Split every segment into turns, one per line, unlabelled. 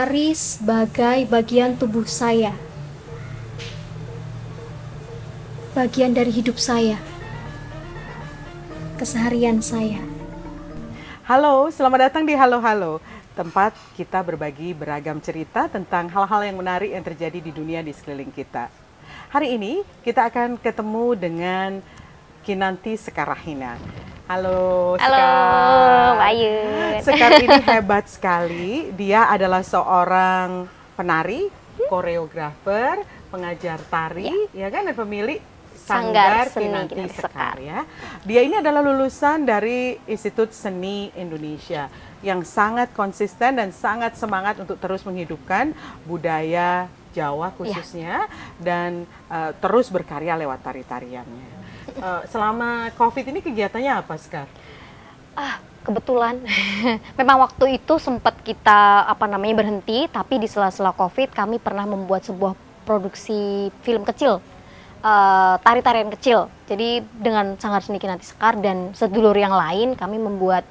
Tari sebagai bagian tubuh saya, bagian dari hidup saya, keseharian saya.
Halo, selamat datang di Halo Halo, tempat kita berbagi beragam cerita tentang hal-hal yang menarik yang terjadi di dunia di sekeliling kita. Hari ini kita akan ketemu dengan Kinanti Sekarahina. Halo,
Halo,
Sekar.
Mbak Ayun.
Sekar ini hebat sekali. Dia adalah seorang penari, koreografer, pengajar tari, ya kan, dan pemilik Sanggar
Seni
Kinanti
Kinanti
Sekar
Sekar.
ya. Dia ini adalah lulusan dari Institut Seni Indonesia yang sangat konsisten dan sangat semangat untuk terus menghidupkan budaya Jawa khususnya dan terus berkarya lewat tari-tariannya. Selama COVID ini kegiatannya apa, Sekar?
Kebetulan memang waktu itu sempat kita berhenti, tapi di sela-sela Covid kami pernah membuat sebuah produksi film kecil, tari-tarian kecil. Jadi dengan Sanggar Seni Kinanti Sekar dan sedulur yang lain kami membuat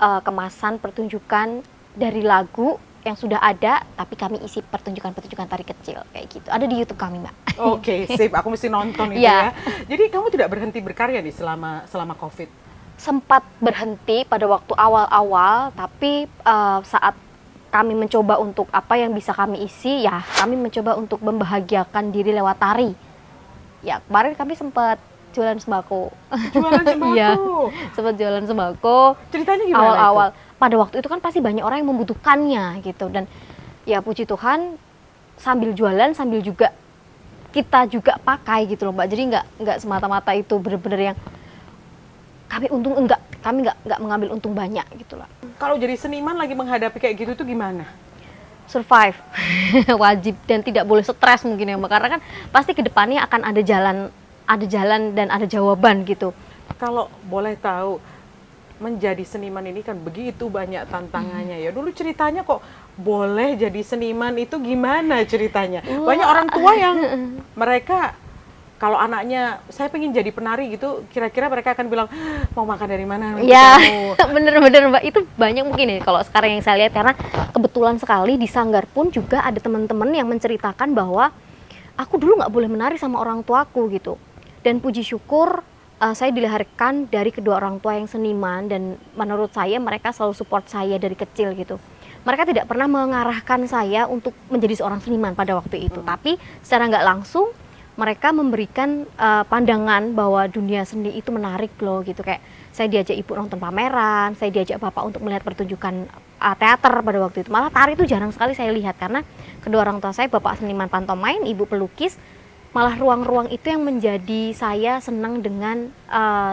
kemasan pertunjukan dari lagu yang sudah ada, tapi kami isi pertunjukan-pertunjukan tari kecil kayak gitu. Ada di YouTube kami, Mbak.
Oke, sip. Aku mesti nonton itu
Iya.
ya. Jadi kamu tidak berhenti berkarya nih selama COVID?
Sempat berhenti pada waktu awal-awal, tapi saat kami mencoba untuk apa yang bisa kami isi, ya kami mencoba untuk membahagiakan diri lewat tari. Ya kemarin kami sempat jualan sembako.
Jualan sembako?
Iya, sempat jualan sembako.
Ceritanya gimana
Awal-awal,
itu?
pada waktu itu kan pasti banyak orang yang membutuhkannya gitu. Dan ya puji Tuhan, sambil jualan sambil juga kita juga pakai gitu loh, Mbak. Jadi nggak semata-mata itu benar-benar yang kami untung, kami nggak mengambil untung banyak gitu lah.
Kalau jadi seniman lagi menghadapi kayak gitu tuh gimana?
Survive wajib dan tidak boleh stres mungkin ya, Mbak, karena kan pasti kedepannya akan ada jalan dan ada jawaban gitu.
Kalau boleh tahu, menjadi seniman ini kan begitu banyak tantangannya ya. Dulu ceritanya kok boleh jadi seniman itu gimana ceritanya? Banyak orang tua yang mereka kalau anaknya saya pengen jadi penari gitu, kira-kira mereka akan bilang mau makan dari mana? nanti
Ya,
kamu?"
bener-bener Mbak, itu banyak mungkin ya kalau sekarang yang saya lihat, karena kebetulan sekali di Sanggar pun juga ada teman-teman yang menceritakan bahwa aku dulu nggak boleh menari sama orang tuaku gitu. Dan puji syukur saya dilahirkan dari kedua orang tua yang seniman, dan menurut saya mereka selalu support saya dari kecil gitu. Mereka tidak pernah mengarahkan saya untuk menjadi seorang seniman pada waktu itu, tapi secara nggak langsung mereka memberikan pandangan bahwa dunia seni itu menarik loh gitu. Kayak saya diajak ibu nonton pameran, saya diajak bapak untuk melihat pertunjukan teater pada waktu itu. Malah tari itu jarang sekali saya lihat karena kedua orang tua saya, bapak seniman pantomime, ibu pelukis. Malah ruang-ruang itu yang menjadi saya senang dengan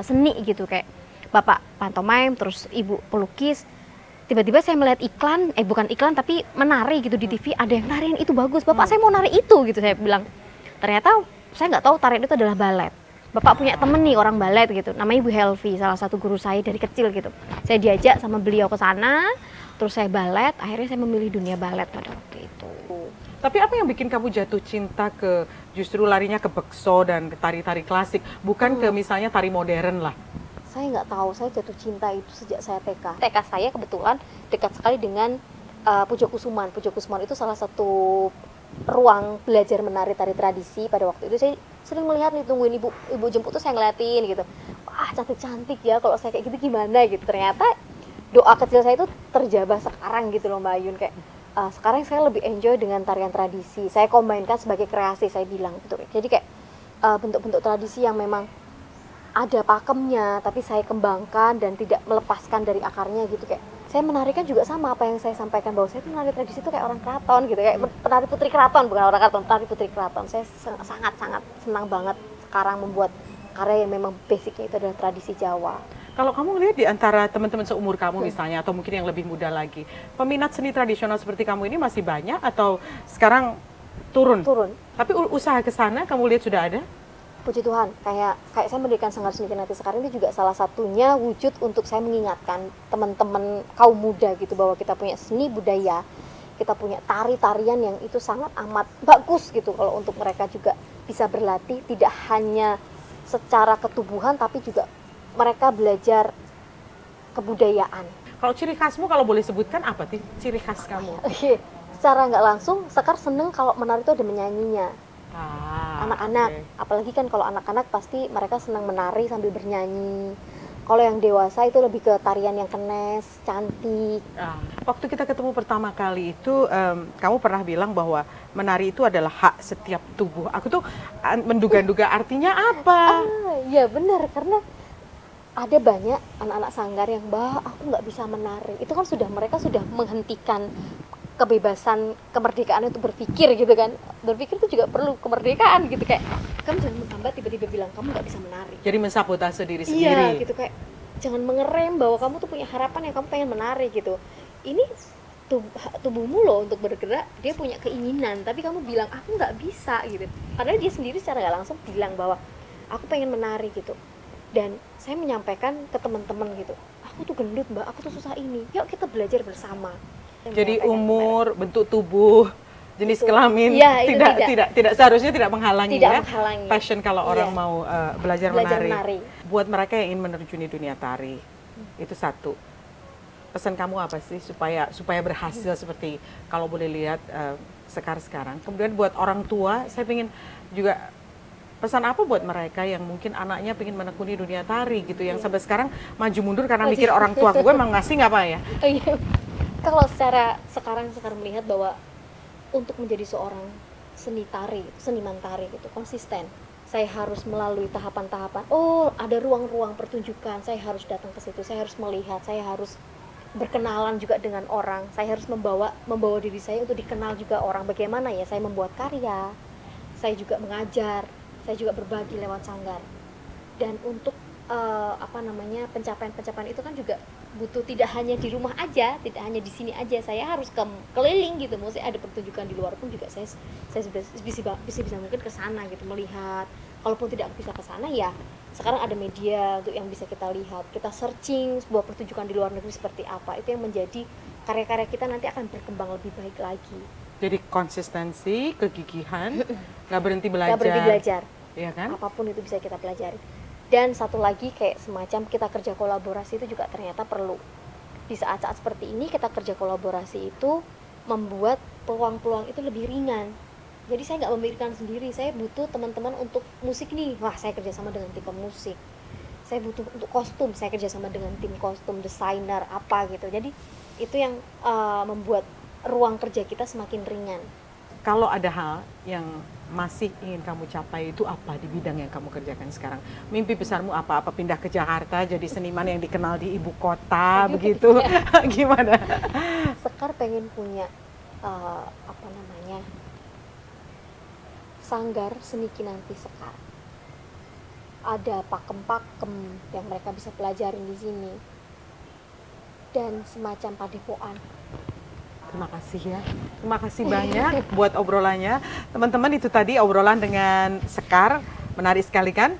seni gitu. Kayak bapak pantomime, terus ibu pelukis. Tiba-tiba saya melihat iklan, bukan iklan tapi menari gitu di TV, ada yang narian itu bagus. Bapak saya mau nari itu gitu, saya bilang. Ternyata saya nggak tahu tarian itu adalah balet. Bapak punya temen nih orang balet gitu, namanya Ibu Helvi, salah satu guru saya dari kecil gitu. Saya diajak sama beliau ke sana, terus saya balet, akhirnya saya memilih dunia balet pada waktu itu.
Tapi apa yang bikin kamu jatuh cinta ke justru larinya ke bekso dan ke tari-tari klasik, bukan ke misalnya tari modern lah?
Saya nggak tahu, saya jatuh cinta itu sejak saya TK. TK saya kebetulan dekat sekali dengan Pujo Kusuman. Pujo Kusuman itu salah satu ruang belajar menari tari tradisi. Pada waktu itu saya sering melihat nih, tungguin ibu jemput tuh saya ngeliatin gitu. Wah, cantik-cantik ya, kalau saya kayak gitu gimana gitu. Ternyata doa kecil saya itu terjabah sekarang gitu loh, Mbak Ayun. Kayak sekarang saya lebih enjoy dengan tarian tradisi. Saya kombinkan sebagai kreasi, saya bilang gitu. Jadi kayak bentuk-bentuk tradisi yang memang ada pakemnya, tapi saya kembangkan dan tidak melepaskan dari akarnya gitu. Kayak saya menarikan juga sama apa yang saya sampaikan, bahwa saya itu menari tradisi itu kayak orang keraton gitu, kayak penari putri keraton, bukan orang keraton, penari putri keraton. Saya sangat-sangat senang banget sekarang membuat karya yang memang basicnya itu adalah tradisi Jawa.
Kalau kamu lihat di antara teman-teman seumur kamu misalnya, atau mungkin yang lebih muda lagi, peminat seni tradisional seperti kamu ini masih banyak atau sekarang turun?
Turun.
Tapi usaha ke sana kamu lihat sudah ada?
Puji Tuhan, kayak saya mendirikan Sanggar Seni Kinanti Sekar ini juga salah satunya wujud untuk saya mengingatkan teman-teman kaum muda gitu, bahwa kita punya seni budaya, kita punya tari-tarian yang itu sangat amat bagus gitu kalau untuk mereka juga bisa berlatih, tidak hanya secara ketubuhan tapi juga mereka belajar kebudayaan.
Kalau ciri khasmu kalau boleh sebutkan apa sih ciri khas kamu?
Oke, secara nggak langsung Sekar seneng kalau menari itu ada menyanyinya. Anak-anak,
oke.
apalagi kan kalau anak-anak pasti mereka senang menari sambil bernyanyi. Kalau yang dewasa itu lebih ke tarian yang kenes, cantik.
Waktu kita ketemu pertama kali itu, kamu pernah bilang bahwa menari itu adalah hak setiap tubuh. Aku tuh menduga-duga artinya apa?
Iya benar, karena ada banyak anak-anak sanggar yang aku nggak bisa menari. Itu kan mereka sudah menghentikan kebebasan, kemerdekaan untuk berpikir gitu kan. Berpikir itu juga perlu kemerdekaan gitu, kayak kamu jangan menghambat tiba-tiba bilang kamu nggak bisa menari.
Jadi mensabotase diri sendiri.
Iya gitu, kayak jangan mengerem bahwa kamu tuh punya harapan yang kamu pengen menari gitu. Ini tubuhmu loh untuk bergerak, dia punya keinginan, tapi kamu bilang aku nggak bisa gitu. Padahal dia sendiri secara nggak langsung bilang bahwa aku pengen menari gitu. Dan saya menyampaikan ke teman-teman gitu, aku tuh gendut mbak, aku tuh susah ini, yuk kita belajar bersama. Saya
Jadi
menyampaikan
umur, bentuk tubuh, jenis
Itu.
kelamin
Iya, itu
tidak seharusnya tidak menghalangi
tidak
ya.
menghalangi
Passion kalau orang
Iya.
mau belajar
belajar
menari.
menari.
Buat mereka yang ingin menerjuni dunia tari, itu satu. Pesan kamu apa sih supaya berhasil seperti kalau boleh lihat sekarang. Kemudian buat orang tua, saya ingin juga pesan apa buat mereka yang mungkin anaknya pengen menekuni dunia tari gitu, yang sampai sekarang maju mundur karena mikir orang tua gue emang ngasih nggak apa ya?
Oh iya. Kalau secara sekarang melihat bahwa untuk menjadi seorang seniman tari gitu konsisten, saya harus melalui tahapan-tahapan. Oh, ada ruang-ruang pertunjukan, saya harus datang ke situ, saya harus melihat, saya harus berkenalan juga dengan orang, saya harus membawa diri saya untuk dikenal juga orang. Bagaimana ya saya membuat karya, saya juga mengajar, saya juga berbagi lewat sanggar. Dan untuk pencapaian itu kan juga butuh, tidak hanya di rumah aja, tidak hanya di sini aja, saya harus keliling gitu. Maksudnya ada pertunjukan di luar pun juga saya sudah bisa mungkin ke sana gitu, melihat. Kalaupun tidak bisa ke sana ya sekarang ada media untuk yang bisa kita lihat, kita searching sebuah pertunjukan di luar negeri seperti apa. Itu yang menjadi karya-karya kita nanti akan berkembang lebih baik lagi.
Jadi konsistensi, kegigihan, nggak berhenti
Nggak berhenti belajar.
Iya kan?
Apapun itu bisa kita pelajari. Dan satu lagi, kayak semacam kita kerja kolaborasi itu juga ternyata perlu. Di saat-saat seperti ini kita kerja kolaborasi itu membuat peluang-peluang itu lebih ringan. Jadi saya nggak memikirkan sendiri, saya butuh teman-teman untuk musik nih, wah saya kerjasama dengan tim pemusik. Saya butuh untuk kostum, saya kerjasama dengan tim kostum, desainer, apa gitu. Jadi itu yang membuat ruang kerja kita semakin ringan.
Kalau ada hal yang masih ingin kamu capai, itu apa di bidang yang kamu kerjakan sekarang? Mimpi besarmu apa? Apa pindah ke Jakarta jadi seniman yang dikenal di ibu kota begitu? Gimana?
Sekar pengen punya sanggar seni kinanti Sekar. Ada pakem-pakem yang mereka bisa pelajarin di sini. Dan semacam padepokan.
Terima kasih ya. Terima kasih banyak buat obrolannya. Teman-teman, itu tadi obrolan dengan Sekar. Menarik sekali kan?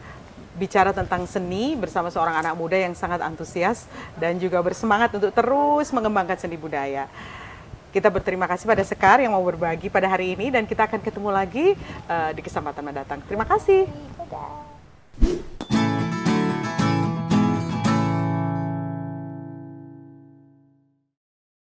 Bicara tentang seni bersama seorang anak muda yang sangat antusias dan juga bersemangat untuk terus mengembangkan seni budaya. Kita berterima kasih pada Sekar yang mau berbagi pada hari ini, dan kita akan ketemu lagi di kesempatan mendatang. Terima kasih.
Dadah.